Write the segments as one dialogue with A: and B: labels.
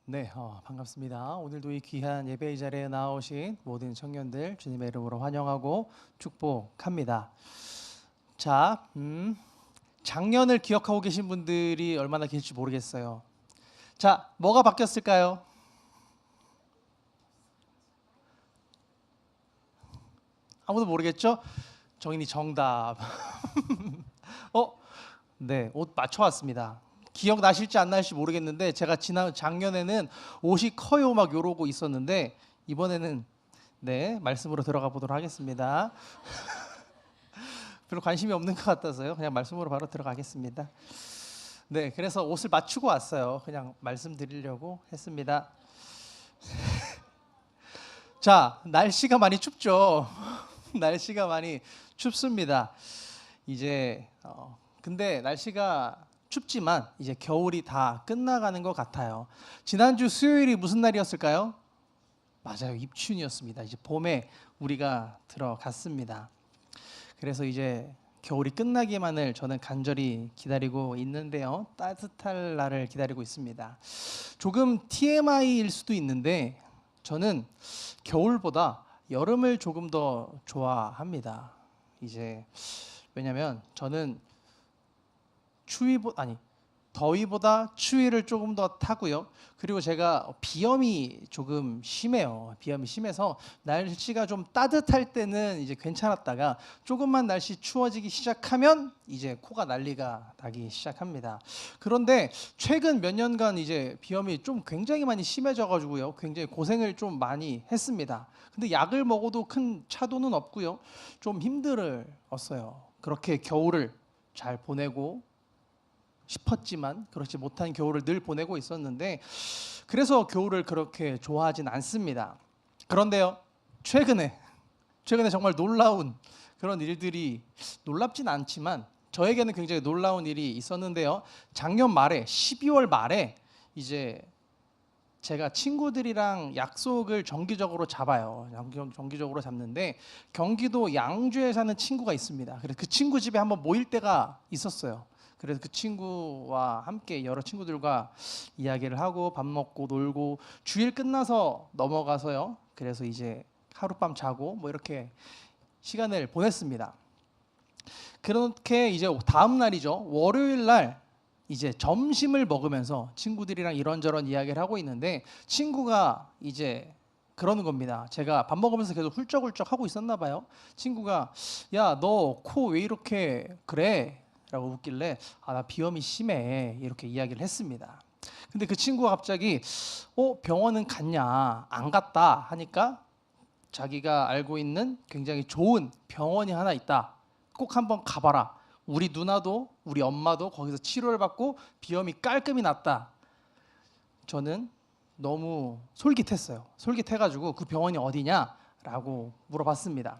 A: 네, 반갑습니다. 오늘도 이 귀한 예배의 자리에 나오신 모든 청년들 주님의 이름으로 환영하고 축복합니다. 자, 작년을 기억하고 계신 분들이 얼마나 계실지 모르겠어요. 자, 뭐가 바뀌었을까요? 아무도 모르겠죠? 정인이 정답. 어, 네, 옷 맞춰왔습니다. 기억나실지 안 나실지 모르겠는데 제가 지난 작년에는 옷이 커요 막 요러고 있었는데 이번에는 네, 말씀으로 들어가 보도록 하겠습니다. 별로 관심이 없는 것 같아서요. 그냥 말씀으로 바로 들어가겠습니다. 네, 그래서 옷을 맞추고 왔어요. 그냥 말씀드리려고 했습니다. 자, 날씨가 많이 춥죠. 날씨가 많이 춥습니다. 이제 근데 날씨가 춥지만 이제 겨울이 다 끝나가는 것 같아요. 지난주 수요일이 무슨 날이었을까요? 맞아요. 입춘이었습니다. 이제 봄에 우리가 들어갔습니다. 그래서 이제 겨울이 끝나기만을 저는 간절히 기다리고 있는데요. 따뜻할 날을 기다리고 있습니다. 조금 TMI일 수도 있는데 저는 겨울보다 여름을 조금 더 좋아합니다. 이제 왜냐면 저는 더위보다 추위를 조금 더 타고요. 그리고 제가 비염이 조금 심해요. 비염이 심해서 날씨가 좀 따뜻할 때는 이제 괜찮았다가 조금만 날씨 추워지기 시작하면 이제 코가 난리가 나기 시작합니다. 그런데 최근 몇 년간 이제 비염이 좀 굉장히 많이 심해져 가지고요. 굉장히 고생을 좀 많이 했습니다. 근데 약을 먹어도 큰 차도는 없고요. 좀 힘들었어요. 그렇게 겨울을 잘 보내고 싶었지만 그렇지 못한 겨울을 늘 보내고 있었는데 그래서 겨울을 그렇게 좋아하진 않습니다. 그런데요, 최근에 정말 놀라운 그런 일들이 놀랍진 않지만 저에게는 굉장히 놀라운 일이 있었는데요. 작년 말에 12월 말에 이제 제가 친구들이랑 약속을 정기적으로 잡아요. 정기적으로 잡는데 경기도 양주에 사는 친구가 있습니다. 그래서 그 친구 집에 한번 모일 때가 있었어요. 그래서 그 친구와 함께 여러 친구들과 이야기를 하고 밥 먹고 놀고 주일 끝나서 넘어가서요. 그래서 이제 하룻밤 자고 뭐 이렇게 시간을 보냈습니다. 그렇게 이제 다음 날이죠. 월요일 날 이제 점심을 먹으면서 친구들이랑 이런저런 이야기를 하고 있는데 친구가 이제 그러는 겁니다. 제가 밥 먹으면서 계속 훌쩍훌쩍 하고 있었나 봐요. 친구가 야, 너 코 왜 이렇게 그래? 라고 웃길래 나 비염이 심해 이렇게 이야기를 했습니다. 근데 그 친구가 갑자기 병원은 갔냐? 안 갔다 하니까 자기가 알고 있는 굉장히 좋은 병원이 하나 있다. 꼭 한번 가봐라. 우리 누나도 우리 엄마도 거기서 치료를 받고 비염이 깔끔히 났다. 저는 너무 솔깃했어요. 솔깃해가지고 그 병원이 어디냐라고 물어봤습니다.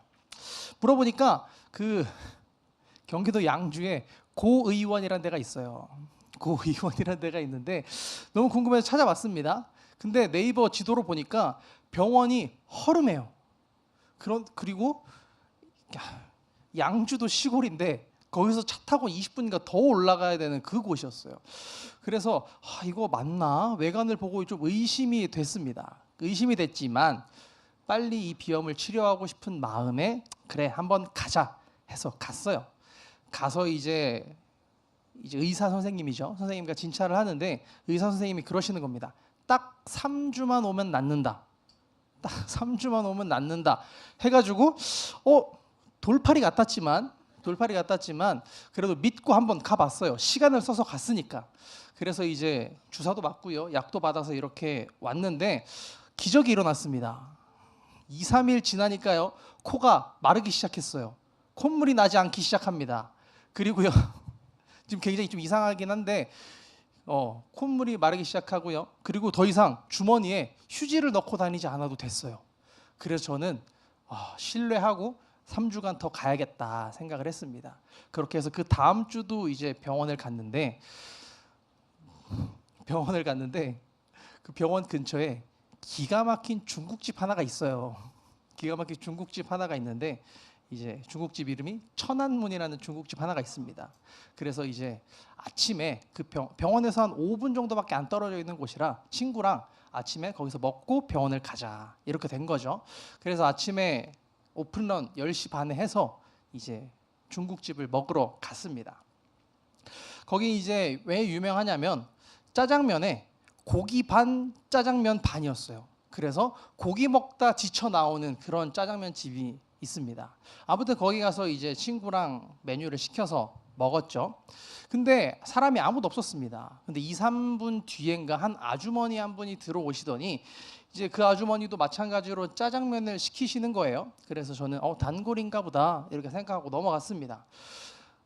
A: 물어보니까 그 경기도 양주에 고의원이라는 데가 있어요. 고의원이라는 데가 있는데 너무 궁금해서 찾아봤습니다. 근데 네이버 지도로 보니까 병원이 허름해요. 그리고 양주도 시골인데 거기서 차 타고 20분인가 더 올라가야 되는 그 곳이었어요. 그래서 이거 맞나? 외관을 보고 좀 의심이 됐습니다. 의심이 됐지만 빨리 이 비염을 치료하고 싶은 마음에 그래 한번 가자 해서 갔어요. 가서 이제 의사 선생님이죠. 선생님과 진찰을 하는데 의사 선생님이 그러시는 겁니다. 딱 3주만 오면 낫는다. 딱 3주만 오면 낫는다. 해가지고 돌팔이 같았지만 그래도 믿고 한번 가봤어요. 시간을 써서 갔으니까. 그래서 이제 주사도 맞고요. 약도 받아서 이렇게 왔는데 기적이 일어났습니다. 2, 3일 지나니까요. 코가 마르기 시작했어요. 콧물이 나지 않기 시작합니다. 그리고요. 지금 굉장히 좀 이상하긴 한데 콧물이 마르기 시작하고요. 그리고 더 이상 주머니에 휴지를 넣고 다니지 않아도 됐어요. 그래서 저는 신뢰하고 3주간 더 가야겠다 생각을 했습니다. 그렇게 해서 그 다음 주도 이제 병원을 갔는데 그 병원 근처에 기가 막힌 중국집 하나가 있어요. 기가 막힌 중국집 하나가 있는데 이제 중국집 이름이 천안문이라는 중국집 하나가 있습니다. 그래서 이제 아침에 그 병원에서 한 5분 정도밖에 안 떨어져 있는 곳이라 친구랑 아침에 거기서 먹고 병원을 가자 이렇게 된 거죠. 그래서 아침에 오픈런 10시 반에 해서 이제 중국집을 먹으러 갔습니다. 거기 이제 왜 유명하냐면 짜장면에 고기 반 짜장면 반이었어요. 그래서 고기 먹다 지쳐 나오는 그런 짜장면 집이 있습니다. 아무튼 거기 가서 이제 친구랑 메뉴를 시켜서 먹었죠. 근데 사람이 아무도 없었습니다. 근데 2, 3분 뒤엔가 한 아주머니 한 분이 들어오시더니 이제 그 아주머니도 마찬가지로 짜장면을 시키시는 거예요. 그래서 저는 단골인가 보다 이렇게 생각하고 넘어갔습니다.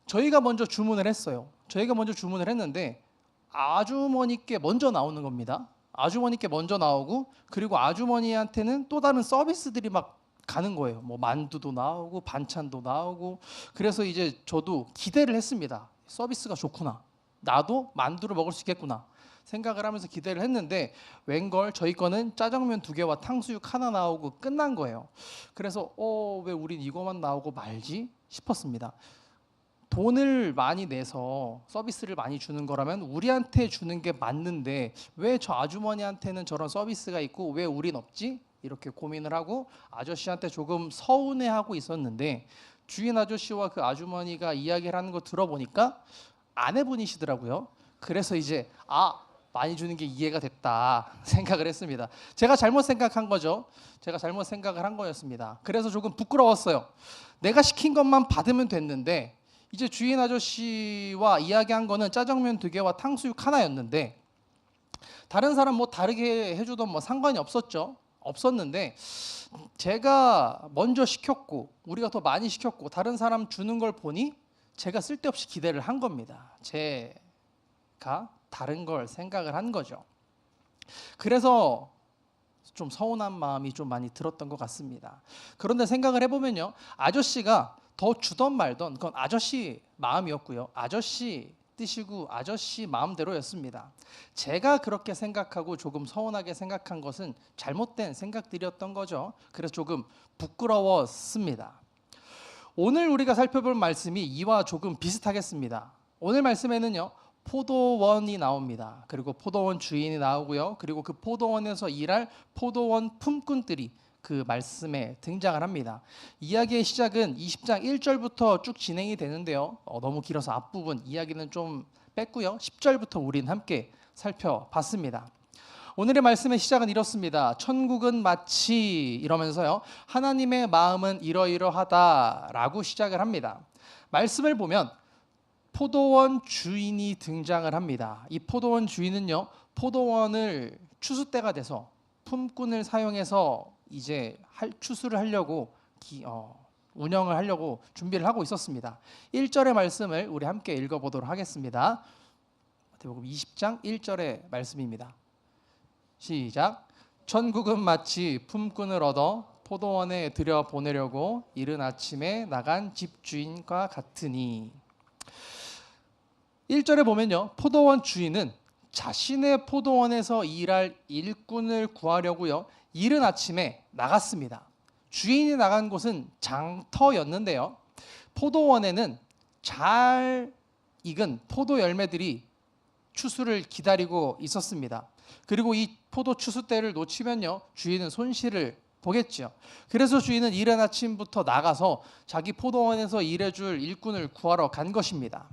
A: 저희가 먼저 주문을 했어요. 저희가 먼저 주문을 했는데 아주머니께 먼저 나오는 겁니다. 아주머니께 먼저 나오고 그리고 아주머니한테는 또 다른 서비스들이 막 가는 거예요. 뭐 만두도 나오고 반찬도 나오고. 그래서 이제 저도 기대를 했습니다. 서비스가 좋구나. 나도 만두를 먹을 수 있겠구나 생각을 하면서 기대를 했는데 웬걸 저희 거는 짜장면 2개와 탕수육 하나 나오고 끝난 거예요. 그래서 왜 우린 이거만 나오고 말지 싶었습니다. 돈을 많이 내서 서비스를 많이 주는 거라면 우리한테 주는 게 맞는데 왜 저 아주머니한테는 저런 서비스가 있고 왜 우린 없지? 이렇게 고민을 하고 아저씨한테 조금 서운해하고 있었는데 주인 아저씨와 그 아주머니가 이야기를 하는 거 들어보니까 아내분이시더라고요. 그래서 이제 많이 주는 게 이해가 됐다 생각을 했습니다. 제가 잘못 생각한 거죠. 제가 잘못 생각을 한 거였습니다. 그래서 조금 부끄러웠어요. 내가 시킨 것만 받으면 됐는데 이제 주인 아저씨와 이야기한 거는 짜장면 2개와 탕수육 하나였는데 다른 사람 뭐 다르게 해주던 뭐 상관이 없었는데 제가 먼저 시켰고 우리가 더 많이 시켰고 다른 사람 주는 걸 보니 제가 쓸데없이 기대를 한 겁니다. 제가 다른 걸 생각을 한 거죠. 그래서 좀 서운한 마음이 좀 많이 들었던 것 같습니다. 그런데 생각을 해보면요, 아저씨가 더 주던 말던 그건 아저씨 마음이었고요. 아저씨 뜻이고 아저씨 마음대로였습니다. 제가 그렇게 생각하고 조금 서운하게 생각한 것은 잘못된 생각들이었던 거죠. 그래서 조금 부끄러웠습니다. 오늘 우리가 살펴볼 말씀이 이와 조금 비슷하겠습니다. 오늘 말씀에는요, 포도원이 나옵니다. 그리고 포도원 주인이 나오고요. 그리고 그 포도원에서 일할 포도원 품꾼들이 그 말씀에 등장을 합니다. 이야기의 시작은 20장 1절부터 쭉 진행이 되는데요. 너무 길어서 앞부분 이야기는 좀 뺐고요. 10절부터 우린 함께 살펴봤습니다. 오늘의 말씀의 시작은 이렇습니다. 천국은 마치 이러면서요. 하나님의 마음은 이러이러하다라고 시작을 합니다. 말씀을 보면 포도원 주인이 등장을 합니다. 이 포도원 주인은요, 포도원을 추수 때가 돼서 품꾼을 사용해서 이제 추수를 하려고 운영을 하려고 준비를 하고 있었습니다. 1절의 말씀을 우리 함께 읽어보도록 하겠습니다. 마태복음 20장 1절의 말씀입니다. 시작. 천국은 마치 품꾼을 얻어 포도원에 들여보내려고 이른 아침에 나간 집주인과 같으니. 1절에 보면요, 포도원 주인은 자신의 포도원에서 일할 일꾼을 구하려고요, 이른 아침에 나갔습니다. 주인이 나간 곳은 장터였는데요, 포도원에는 잘 익은 포도 열매들이 추수를 기다리고 있었습니다. 그리고 이 포도 추수 때를 놓치면요, 주인은 손실을 보겠죠. 그래서 주인은 이른 아침부터 나가서 자기 포도원에서 일해줄 일꾼을 구하러 간 것입니다.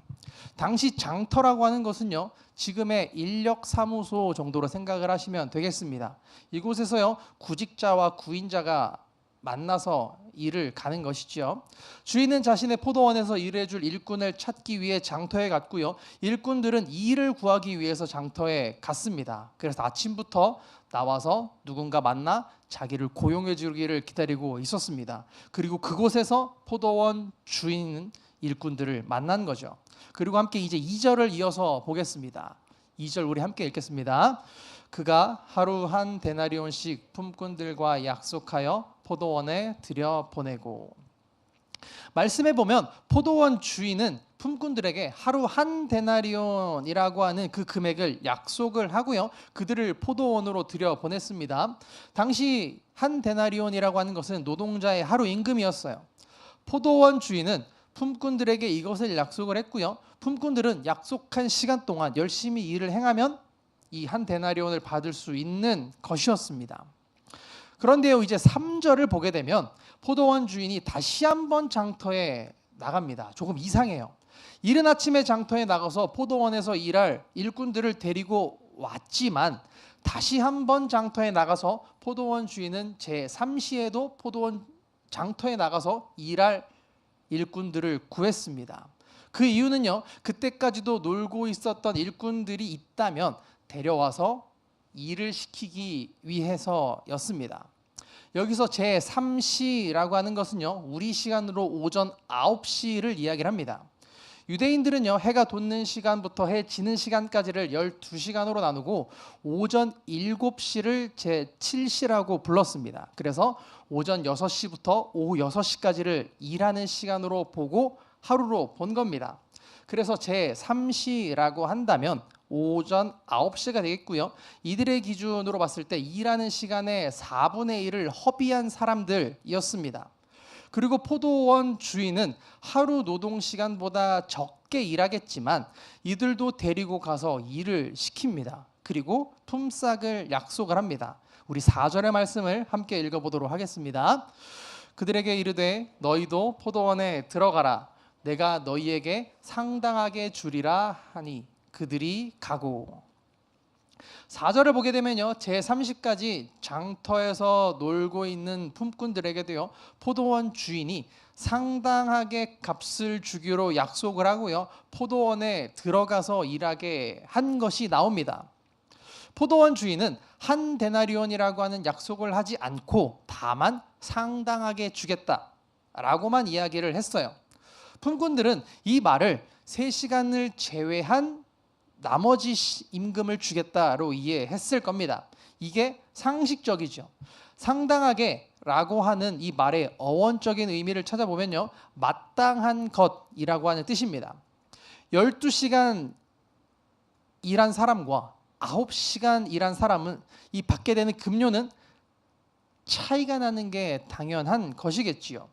A: 당시 장터라고 하는 것은요, 지금의 인력사무소 정도로 생각을 하시면 되겠습니다. 이곳에서요, 구직자와 구인자가 만나서 일을 가는 것이죠. 주인은 자신의 포도원에서 일해줄 일꾼을 찾기 위해 장터에 갔고요, 일꾼들은 일을 구하기 위해서 장터에 갔습니다. 그래서 아침부터 나와서 누군가 만나 자기를 고용해 주기를 기다리고 있었습니다. 그리고 그곳에서 포도원 주인은 일꾼들을 만난 거죠. 그리고 함께 이제 2절을 이어서 보겠습니다. 2절 우리 함께 읽겠습니다. 그가 하루 한 데나리온씩 품꾼들과 약속하여 포도원에 들여보내고. 말씀해 보면 포도원 주인은 품꾼들에게 하루 한 데나리온이라고 하는 그 금액을 약속을 하고요, 그들을 포도원으로 들여보냈습니다. 당시 한 데나리온이라고 하는 것은 노동자의 하루 임금이었어요. 포도원 주인은 품꾼들에게 이것을 약속을 했고요. 품꾼들은 약속한 시간 동안 열심히 일을 행하면 이 한 데나리온을 받을 수 있는 것이었습니다. 그런데요, 이제 3절을 보게 되면 포도원 주인이 다시 한번 장터에 나갑니다. 조금 이상해요. 이른 아침에 장터에 나가서 포도원에서 일할 일꾼들을 데리고 왔지만 다시 한번 장터에 나가서 포도원 주인은 제3시에도 포도원 장터에 나가서 일할 일꾼들을 구했습니다. 그 이유는요, 그때까지도 놀고 있었던 일꾼들이 있다면 데려와서 일을 시키기 위해서였습니다. 여기서 제3시라고 하는 것은요, 우리 시간으로 오전 9시를 이야기를 합니다. 유대인들은요, 해가 돋는 시간부터 해 지는 시간까지를 12시간으로 나누고 오전 7시를 제7시라고 불렀습니다. 그래서 오전 6시부터 오후 6시까지를 일하는 시간으로 보고 하루로 본 겁니다. 그래서 제3시라고 한다면 오전 9시가 되겠고요. 이들의 기준으로 봤을 때 일하는 시간의 4분의 1을 허비한 사람들이었습니다. 그리고 포도원 주인은 하루 노동 시간보다 적게 일하겠지만 이들도 데리고 가서 일을 시킵니다. 그리고 품삯을 약속을 합니다. 우리 4절의 말씀을 함께 읽어보도록 하겠습니다. 그들에게 이르되 너희도 포도원에 들어가라. 내가 너희에게 상당하게 주리라 하니 그들이 가고. 4절을 보게 되면요, 제30까지 장터에서 놀고 있는 품꾼들에게도요, 포도원 주인이 상당하게 값을 주기로 약속을 하고요, 포도원에 들어가서 일하게 한 것이 나옵니다. 포도원 주인은 한 데나리온이라고 하는 약속을 하지 않고 다만 상당하게 주겠다라고만 이야기를 했어요. 품꾼들은 이 말을 3시간을 제외한 나머지 임금을 주겠다로 이해했을 겁니다. 이게 상식적이죠. 상당하게 라고 하는 이 말의 어원적인 의미를 찾아보면요, 마땅한 것이라고 하는 뜻입니다. 12시간 일한 사람과 9시간 일한 사람은 이 받게 되는 급료는 차이가 나는 게 당연한 것이겠지요.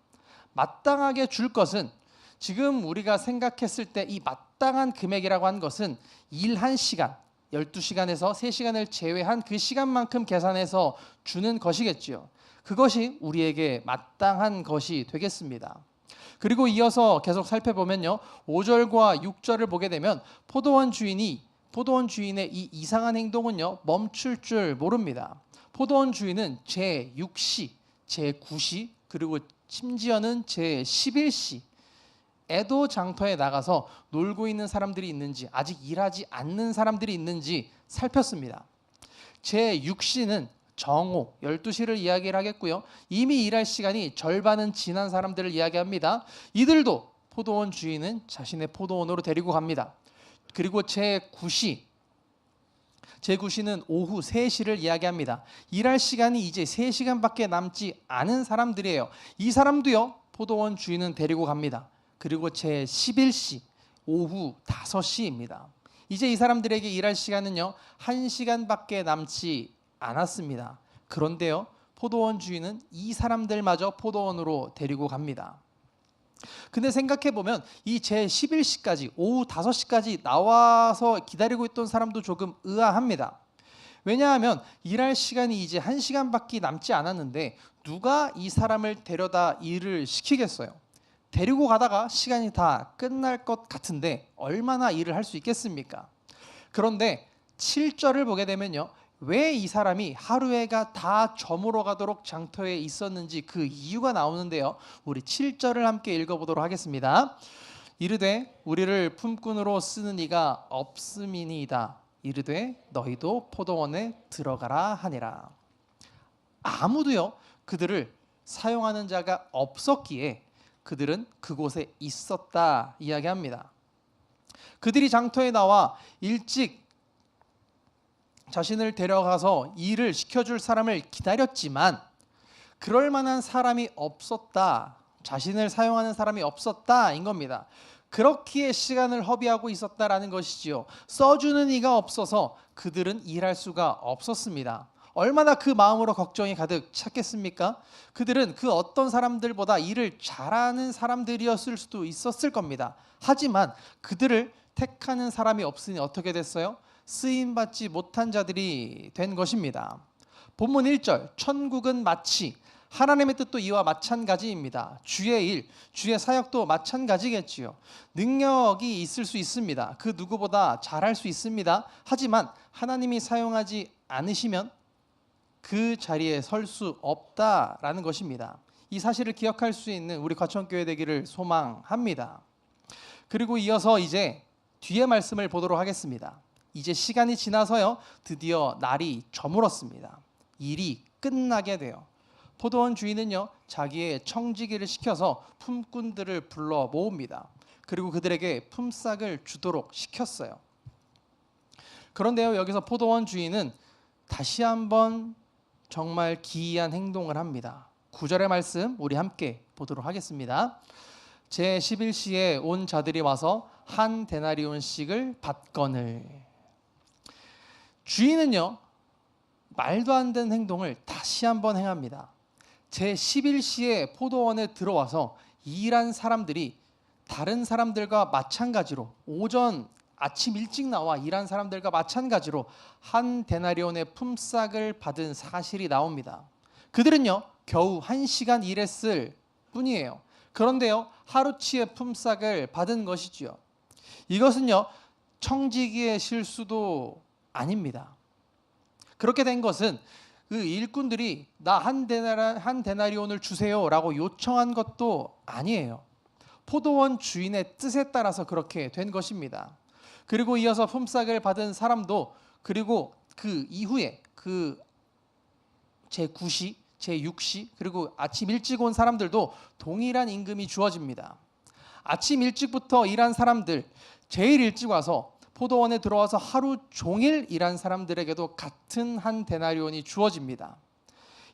A: 마땅하게 줄 것은 지금 우리가 생각했을 때 이 마땅한 금액이라고 하는 것은 일 1시간, 12시간에서 3시간을 제외한 그 시간만큼 계산해서 주는 것이겠지요. 그것이 우리에게 마땅한 것이 되겠습니다. 그리고 이어서 계속 살펴보면요, 5절과 6절을 보게 되면 포도원 주인의 이 이상한 행동은요, 멈출 줄 모릅니다. 포도원 주인은 제6시, 제9시, 그리고 심지어는 제11시 에도 장터에 나가서 놀고 있는 사람들이 있는지, 아직 일하지 않는 사람들이 있는지 살폈습니다. 제6시는 정오 12시를 이야기를 하겠고요, 이미 일할 시간이 절반은 지난 사람들을 이야기합니다. 이들도 포도원 주인은 자신의 포도원으로 데리고 갑니다. 그리고 제9시는 오후 3시를 이야기합니다. 일할 시간이 이제 3시간밖에 남지 않은 사람들이에요. 이 사람도요, 포도원 주인은 데리고 갑니다. 그리고 제11시 오후 5시입니다. 이제 이 사람들에게 일할 시간은요, 1시간밖에 남지 않았습니다. 그런데요, 포도원 주인은 이 사람들마저 포도원으로 데리고 갑니다. 근데 생각해보면 이 제11시까지 오후 5시까지 나와서 기다리고 있던 사람도 조금 의아합니다. 왜냐하면 일할 시간이 이제 1시간밖에 남지 않았는데 누가 이 사람을 데려다 일을 시키겠어요? 데리고 가다가 시간이 다 끝날 것 같은데 얼마나 일을 할 수 있겠습니까? 그런데 7절을 보게 되면요, 왜 이 사람이 하루에가 다 저물어 가도록 장터에 있었는지 그 이유가 나오는데요, 우리 7절을 함께 읽어보도록 하겠습니다. 이르되 우리를 품꾼으로 쓰는 이가 없음이니이다. 이르되 너희도 포도원에 들어가라 하니라. 아무도요, 그들을 사용하는 자가 없었기에 그들은 그곳에 있었다 이야기합니다. 그들이 장터에 나와 일찍 자신을 데려가서 일을 시켜줄 사람을 기다렸지만 그럴 만한 사람이 없었다, 자신을 사용하는 사람이 없었다인 겁니다. 그렇기에 시간을 허비하고 있었다라는 것이지요. 써주는 이가 없어서 그들은 일할 수가 없었습니다. 얼마나 그 마음으로 걱정이 가득 찼겠습니까? 그들은 그 어떤 사람들보다 일을 잘하는 사람들이었을 수도 있었을 겁니다. 하지만 그들을 택하는 사람이 없으니 어떻게 됐어요? 쓰임받지 못한 자들이 된 것입니다. 본문 1절, 천국은 마치, 하나님의 뜻도 이와 마찬가지입니다. 주의 일, 주의 사역도 마찬가지겠지요. 능력이 있을 수 있습니다. 그 누구보다 잘할 수 있습니다. 하지만 하나님이 사용하지 않으시면 그 자리에 설 수 없다라는 것입니다. 이 사실을 기억할 수 있는 우리 과천교회 되기를 소망합니다. 그리고 이어서 이제 뒤에 말씀을 보도록 하겠습니다. 이제 시간이 지나서요, 드디어 날이 저물었습니다. 일이 끝나게 돼요. 포도원 주인은요, 자기의 청지기를 시켜서 품꾼들을 불러 모읍니다. 그리고 그들에게 품삯을 주도록 시켰어요. 그런데요, 여기서 포도원 주인은 다시 한번 정말 기이한 행동을 합니다. 9절의 말씀 우리 함께 보도록 하겠습니다. 제 11시에 온 자들이 와서 한 데나리온씩을 받거늘. 주인은요, 말도 안 되는 행동을 다시 한번 행합니다. 제 11시에 포도원에 들어와서 일한 사람들이 다른 사람들과 마찬가지로 아침 일찍 나와 일한 사람들과 마찬가지로 한 데나리온의 품삯을 받은 사실이 나옵니다. 그들은요, 겨우 1시간 일했을 뿐이에요. 그런데요, 하루치의 품삯을 받은 것이지요. 이것은요, 청지기의 실수도 아닙니다. 그렇게 된 것은 그 일꾼들이 나 한 데나리온을 주세요라고 요청한 것도 아니에요. 포도원 주인의 뜻에 따라서 그렇게 된 것입니다. 그리고 이어서 품삯을 받은 사람도, 그리고 그 이후에 그 제9시, 제6시, 그리고 아침 일찍 온 사람들도 동일한 임금이 주어집니다. 아침 일찍부터 일한 사람들, 제일 일찍 와서 포도원에 들어와서 하루 종일 일한 사람들에게도 같은 한 데나리온이 주어집니다.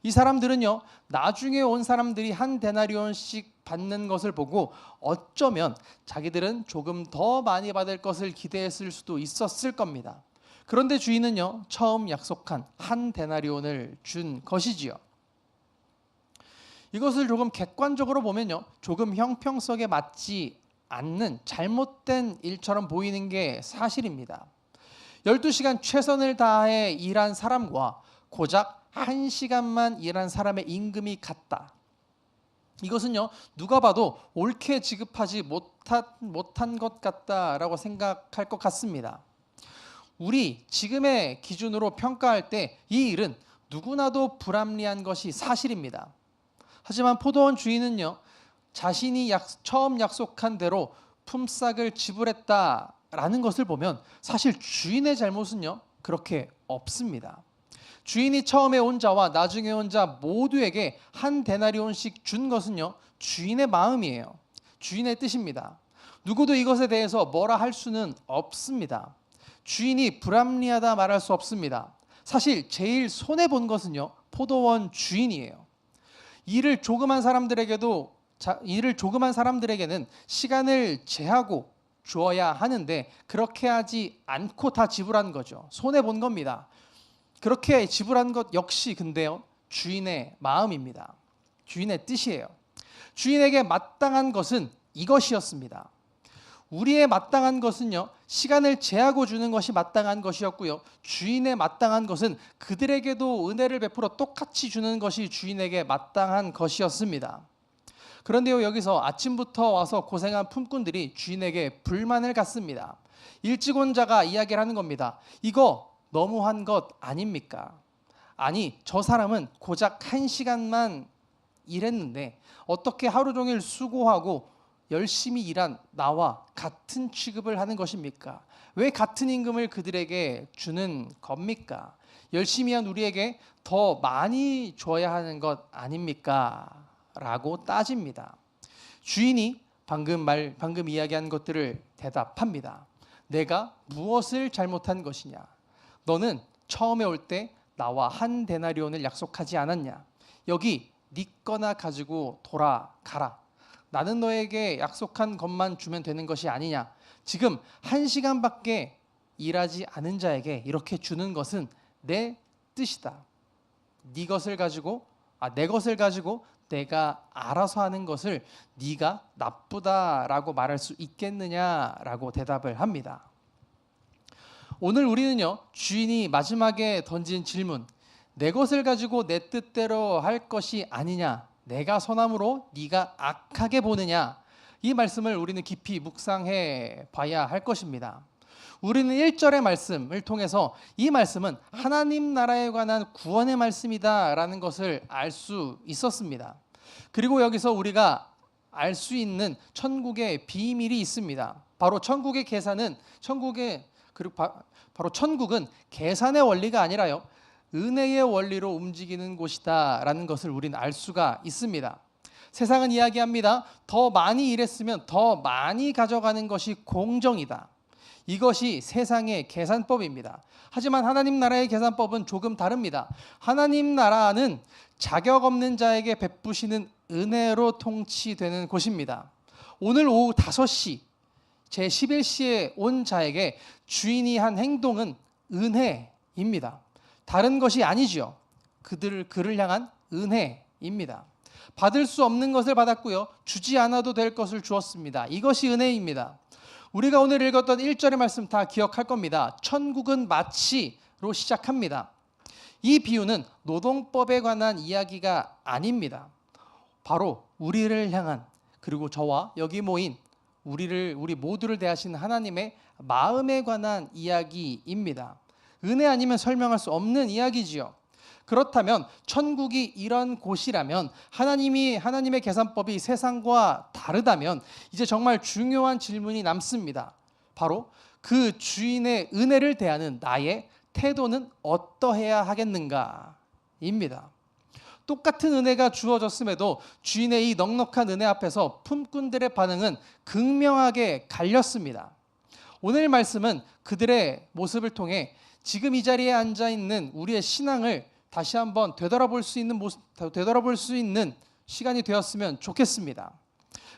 A: 이 사람들은요, 나중에 온 사람들이 한 데나리온씩 받는 것을 보고 어쩌면 자기들은 조금 더 많이 받을 것을 기대했을 수도 있었을 겁니다. 그런데 주인은요, 처음 약속한 한 데나리온을 준 것이지요. 이것을 조금 객관적으로 보면요, 조금 형평성에 맞지 않는 잘못된 일처럼 보이는 게 사실입니다. 12시간 최선을 다해 일한 사람과 고작 1시간만 일한 사람의 임금이 같다. 이것은요, 누가 봐도 옳게 지급하지 못한 것 같다라고 생각할 것 같습니다. 우리 지금의 기준으로 평가할 때 이 일은 누구나도 불합리한 것이 사실입니다. 하지만 포도원 주인은요, 자신이 처음 약속한 대로 품삯을 지불했다라는 것을 보면 사실 주인의 잘못은요, 그렇게 없습니다. 주인이 처음에 온 자와 나중에 온 자 모두에게 한 데나리온씩 준 것은요, 주인의 마음이에요. 주인의 뜻입니다. 누구도 이것에 대해서 뭐라 할 수는 없습니다. 주인이 불합리하다 말할 수 없습니다. 사실 제일 손해본 것은요, 포도원 주인이에요. 일을 조그만 사람들에게는 시간을 제하고 주어야 하는데 그렇게 하지 않고 다 지불한 거죠. 손해본 겁니다. 그렇게 지불한 것 역시 근데요, 주인의 마음입니다. 주인의 뜻이에요. 주인에게 마땅한 것은 이것이었습니다. 우리의 마땅한 것은요, 시간을 제하고 주는 것이 마땅한 것이었고요, 주인의 마땅한 것은 그들에게도 은혜를 베풀어 똑같이 주는 것이 주인에게 마땅한 것이었습니다. 그런데요, 여기서 아침부터 와서 고생한 품꾼들이 주인에게 불만을 갖습니다. 일찍 온 자가 이야기를 하는 겁니다. 이거 너무한 것 아닙니까? 아니, 저 사람은 고작 1시간만 일했는데 어떻게 하루 종일 수고하고 열심히 일한 나와 같은 취급을 하는 것입니까? 왜 같은 임금을 그들에게 주는 겁니까? 열심히 한 우리에게 더 많이 줘야 하는 것 아닙니까? 라고 따집니다. 주인이 방금 이야기한 것들을 대답합니다. 내가 무엇을 잘못한 것이냐? 너는 처음에 올 때 나와 한 데나리온을 약속하지 않았냐? 여기 네 거나 가지고 돌아가라. 나는 너에게 약속한 것만 주면 되는 것이 아니냐? 지금 1시간밖에 일하지 않은 자에게 이렇게 주는 것은 내 뜻이다. 네 것을 가지고 내 것을 가지고 내가 알아서 하는 것을 네가 나쁘다라고 말할 수 있겠느냐라고 대답을 합니다. 오늘 우리는요, 주인이 마지막에 던진 질문, 내 것을 가지고 내 뜻대로 할 것이 아니냐, 내가 선함으로 네가 악하게 보느냐, 이 말씀을 우리는 깊이 묵상해 봐야 할 것입니다. 우리는 1절의 말씀을 통해서 이 말씀은 하나님 나라에 관한 구원의 말씀이다라는 것을 알 수 있었습니다. 그리고 여기서 우리가 알 수 있는 천국의 비밀이 있습니다. 바로 천국의 계산은 바로 천국은 계산의 원리가 아니라요, 은혜의 원리로 움직이는 곳이다라는 것을 우리는 알 수가 있습니다. 세상은 이야기합니다. 더 많이 일했으면 더 많이 가져가는 것이 공정이다. 이것이 세상의 계산법입니다. 하지만 하나님 나라의 계산법은 조금 다릅니다. 하나님 나라는 자격 없는 자에게 베푸시는 은혜로 통치되는 곳입니다. 오늘 오후 5시 제11시에 온 자에게 주인이 한 행동은 은혜입니다. 다른 것이 아니지요. 그를 향한 은혜입니다. 받을 수 없는 것을 받았고요, 주지 않아도 될 것을 주었습니다. 이것이 은혜입니다. 우리가 오늘 읽었던 1절의 말씀 다 기억할 겁니다. 천국은 마치로 시작합니다. 이 비유는 노동법에 관한 이야기가 아닙니다. 바로 우리를 향한, 그리고 저와 여기 모인 우리 모두를 대하시는 하나님의 마음에 관한 이야기입니다. 은혜 아니면 설명할 수 없는 이야기지요. 그렇다면 천국이 이런 곳이라면, 하나님의 계산법이 세상과 다르다면 이제 정말 중요한 질문이 남습니다. 바로 그 주인의 은혜를 대하는 나의 태도는 어떠해야 하겠는가입니다. 똑같은 은혜가 주어졌음에도 주인의 이 넉넉한 은혜 앞에서 품꾼들의 반응은 극명하게 갈렸습니다. 오늘 말씀은 그들의 모습을 통해 지금 이 자리에 앉아 있는 우리의 신앙을 다시 한번 되돌아볼 수 있는 시간이 되었으면 좋겠습니다.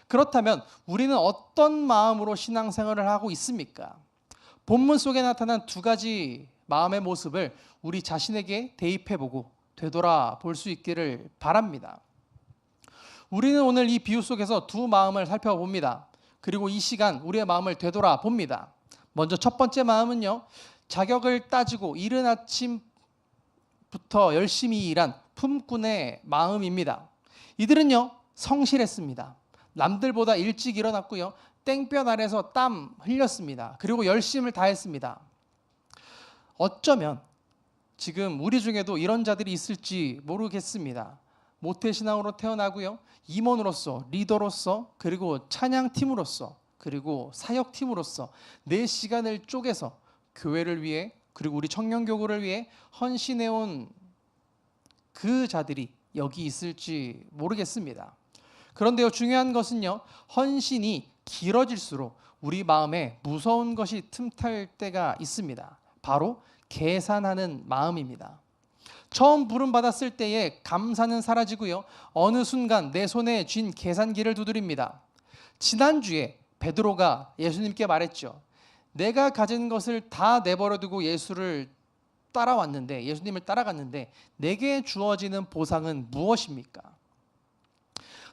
A: 그렇다면 우리는 어떤 마음으로 신앙생활을 하고 있습니까? 본문 속에 나타난 두 가지 마음의 모습을 우리 자신에게 대입해보고 되돌아볼 수 있기를 바랍니다. 우리는 오늘 이 비유 속에서 두 마음을 살펴봅니다. 그리고 이 시간 우리의 마음을 되돌아봅니다. 먼저 첫 번째 마음은요, 자격을 따지고 이른 아침부터 열심히 일한 품꾼의 마음입니다. 이들은요, 성실했습니다. 남들보다 일찍 일어났고요, 땡볕 아래서 땀 흘렸습니다. 그리고 열심을 다했습니다. 어쩌면 지금 우리 중에도 이런 자들이 있을지 모르겠습니다. 모태신앙으로 태어나고요, 임원으로서, 리더로서, 그리고 찬양팀으로서, 그리고 사역팀으로서 내 시간을 쪼개서 교회를 위해, 그리고 우리 청년교구를 위해 헌신해온 그 자들이 여기 있을지 모르겠습니다. 그런데요, 중요한 것은요, 헌신이 길어질수록 우리 마음에 무서운 것이 틈탈 때가 있습니다. 바로 계산하는 마음입니다. 처음 부름받았을 때의 감사는 사라지고요, 어느 순간 내 손에 쥔 계산기를 두드립니다. 지난주에 베드로가 예수님께 말했죠. 내가 가진 것을 다 내버려두고 예수님을 따라갔는데 내게 주어지는 보상은 무엇입니까?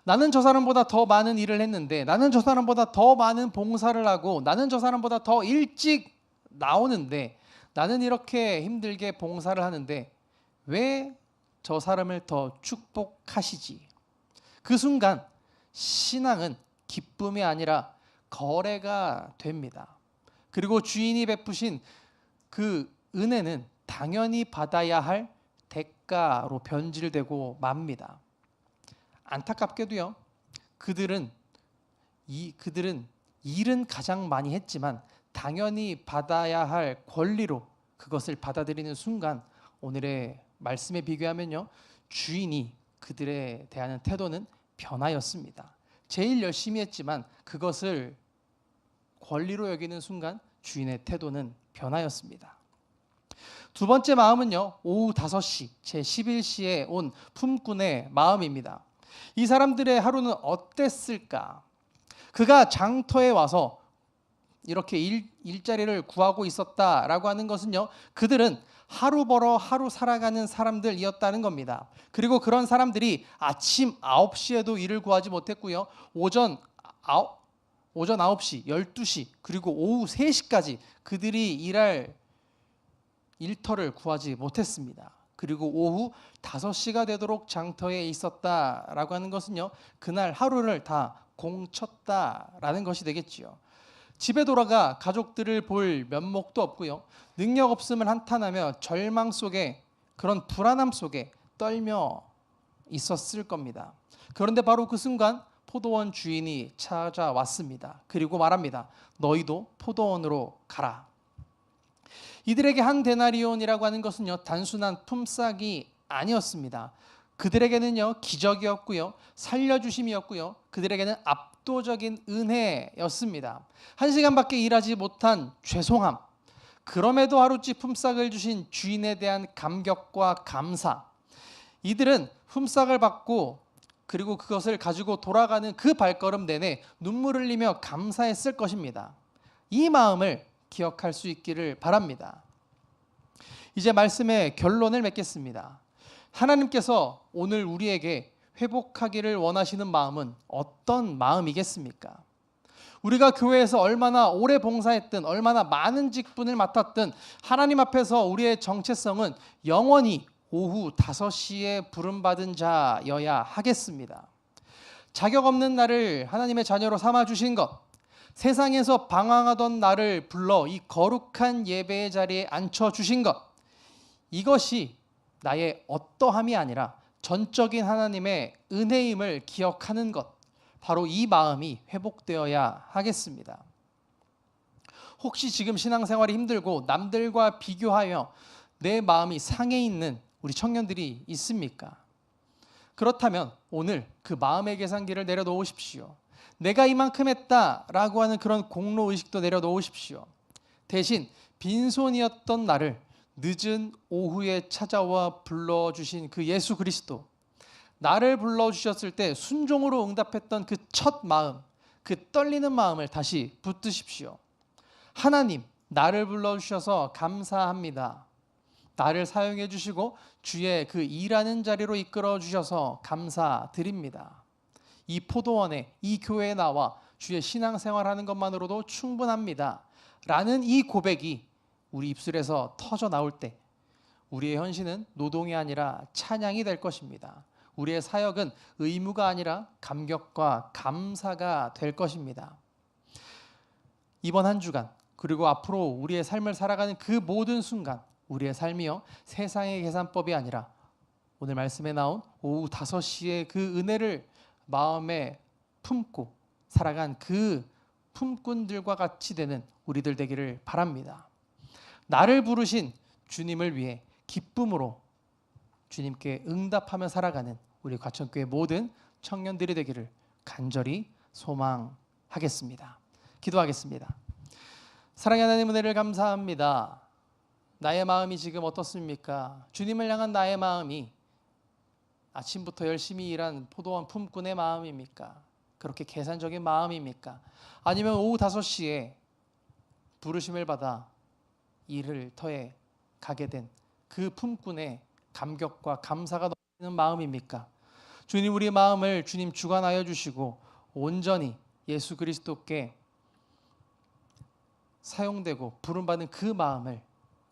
A: 나는 저 사람보다 더 많은 일을 했는데, 나는 저 사람보다 더 많은 봉사를 하고, 나는 저 사람보다 더 일찍 나오는데, 나는 이렇게 힘들게 봉사를 하는데 왜 저 사람을 더 축복하시지? 그 순간 신앙은 기쁨이 아니라 거래가 됩니다. 그리고 주인이 베푸신 그 은혜는 당연히 받아야 할 대가로 변질되고 맙니다. 안타깝게도요, 그들은 일은 가장 많이 했지만 당연히 받아야 할 권리로 그것을 받아들이는 순간, 오늘의 말씀에 비교하면요, 주인이 그들에 대한 태도는 변하였습니다. 제일 열심히 했지만 그것을 권리로 여기는 순간 주인의 태도는 변하였습니다. 두 번째 마음은요, 오후 5시 제11시에 온 품꾼의 마음입니다. 이 사람들의 하루는 어땠을까? 그가 장터에 와서 이렇게 일자리를 구하고 있었다라고 하는 것은요, 그들은 하루 벌어 하루 살아가는 사람들이었다는 겁니다. 그리고 그런 사람들이 아침 9시에도 일을 구하지 못했고요. 오전 9시, 12시, 그리고 오후 3시까지 그들이 일할 일터를 구하지 못했습니다. 그리고 오후 5시가 되도록 장터에 있었다라고 하는 것은요, 그날 하루를 다 공쳤다라는 것이 되겠지요. 집에 돌아가 가족들을 볼 면목도 없고요, 능력 없음을 한탄하며 절망 속에, 그런 불안함 속에 떨며 있었을 겁니다. 그런데 바로 그 순간 포도원 주인이 찾아왔습니다. 그리고 말합니다. 너희도 포도원으로 가라. 이들에게 한 데나리온이라고 하는 것은요, 단순한 품삯이 아니었습니다. 그들에게는요, 기적이었고요, 살려주심이었고요, 그들에게는 압도적인 은혜였습니다. 1시간밖에 일하지 못한 죄송함, 그럼에도 하루치 품삯을 주신 주인에 대한 감격과 감사. 이들은 품삯을 받고 그리고 그것을 가지고 돌아가는 그 발걸음 내내 눈물을 흘리며 감사했을 것입니다. 이 마음을 기억할 수 있기를 바랍니다. 이제 말씀의 결론을 맺겠습니다. 하나님께서 오늘 우리에게 회복하기를 원하시는 마음은 어떤 마음이겠습니까? 우리가 교회에서 얼마나 오래 봉사했든, 얼마나 많은 직분을 맡았든, 하나님 앞에서 우리의 정체성은 영원히 오후 5시에 부름받은 자여야 하겠습니다. 자격 없는 나를 하나님의 자녀로 삼아주신 것, 세상에서 방황하던 나를 불러 이 거룩한 예배의 자리에 앉혀주신 것, 이것이 나의 어떠함이 아니라 전적인 하나님의 은혜임을 기억하는 것, 바로 이 마음이 회복되어야 하겠습니다. 혹시 지금 신앙생활이 힘들고 남들과 비교하여 내 마음이 상해 있는 우리 청년들이 있습니까? 그렇다면 오늘 그 마음의 계산기를 내려놓으십시오. 내가 이만큼 했다라고 하는 그런 공로의식도 내려놓으십시오. 대신 빈손이었던 나를 늦은 오후에 찾아와 불러주신 그 예수 그리스도, 나를 불러주셨을 때 순종으로 응답했던 그 첫 마음, 그 떨리는 마음을 다시 붙드십시오. 하나님, 나를 불러주셔서 감사합니다. 나를 사용해 주시고 주의 그 일하는 자리로 이끌어 주셔서 감사드립니다. 이 포도원에, 이 교회에 나와 주의 신앙생활하는 것만으로도 충분합니다. 라는 이 고백이 우리 입술에서 터져 나올 때 우리의 헌신은 노동이 아니라 찬양이 될 것입니다. 우리의 사역은 의무가 아니라 감격과 감사가 될 것입니다. 이번 한 주간, 그리고 앞으로 우리의 삶을 살아가는 그 모든 순간, 우리의 삶이요, 세상의 계산법이 아니라 오늘 말씀에 나온 오후 5시의 그 은혜를 마음에 품고 살아간 그 품꾼들과 같이 되는 우리들 되기를 바랍니다. 나를 부르신 주님을 위해 기쁨으로 주님께 응답하며 살아가는 우리 과천교회 모든 청년들이 되기를 간절히 소망하겠습니다. 기도하겠습니다. 사랑의 하나님, 은혜를 감사합니다. 나의 마음이 지금 어떻습니까? 주님을 향한 나의 마음이 아침부터 열심히 일한 포도원 품꾼의 마음입니까? 그렇게 계산적인 마음입니까? 아니면 오후 5시에 부르심을 받아 일을 터에 가게 된 그 품꾼의 감격과 감사가 넘치는 마음입니까? 주님, 우리 마음을 주님 주관하여 주시고 온전히 예수 그리스도께 사용되고 부름받는 그 마음을,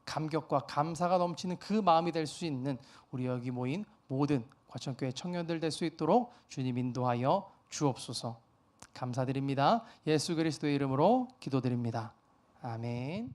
A: 감격과 감사가 넘치는 그 마음이 될 수 있는 우리 여기 모인 모든 과천교회 청년들 될 수 있도록 주님 인도하여 주옵소서. 감사드립니다. 예수 그리스도의 이름으로 기도드립니다. 아멘.